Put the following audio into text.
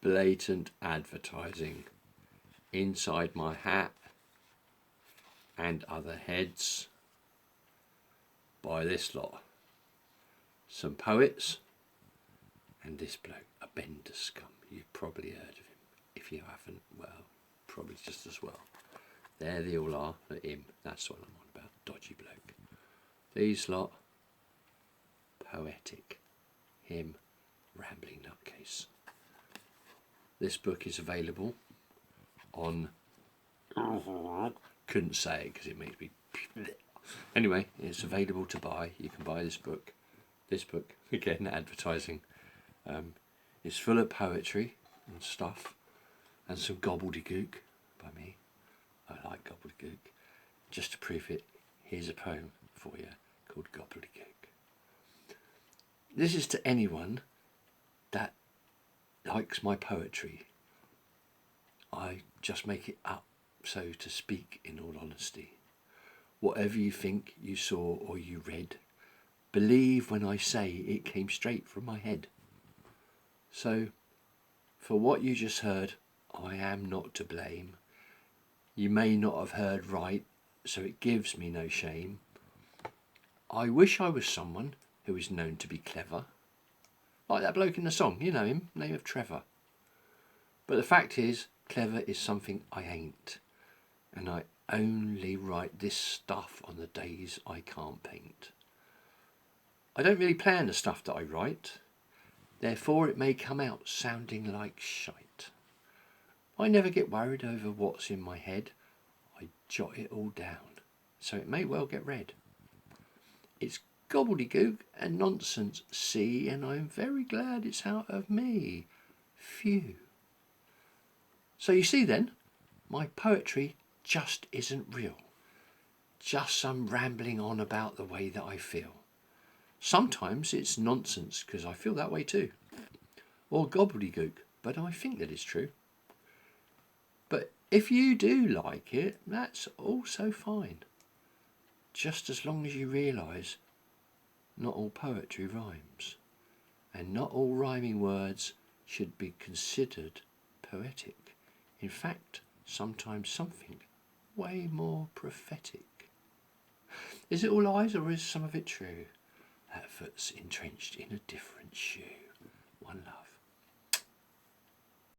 blatant advertising inside my hat and other heads by this lot. Some poets and this bloke, a bender scum. You've probably heard of him. If you haven't, well, probably just as well. There they all are, him. That's what I'm on about, dodgy bloke. These lot, poetic. Him, rambling nutcase. This book is available on... Couldn't say it because it makes me... Anyway, it's available to buy. You can buy this book. This book, again, advertising. It's full of poetry and stuff. And some gobbledegook by me. I like gobbledegook. Just to prove it, here's a poem for you called Gobbledegook. This is to anyone that likes my poetry. I just make it up, so to speak, in all honesty. Whatever you think you saw or you read, believe when I say it came straight from my head. So, for what you just heard, I am not to blame. You may not have heard right, so it gives me no shame. I wish I was someone who is known to be clever. Like that bloke in the song, you know him, name of Trevor. But the fact is, clever is something I ain't. And I only write this stuff on the days I can't paint. I don't really plan the stuff that I write. Therefore it may come out sounding like shite. I never get worried over what's in my head. I jot it all down, so it may well get read. It's gobbledegook and nonsense, see, and I'm very glad it's out of me. Phew. So you see then, my poetry just isn't real. Just some rambling on about the way that I feel. Sometimes it's nonsense because I feel that way too. Or gobbledegook, but I think that it's true. But if you do like it, that's also fine. Just as long as you realise not all poetry rhymes. And not all rhyming words should be considered poetic. In fact, sometimes something way more prophetic. Is it all lies or is some of it true? That foot's entrenched in a different shoe. One love.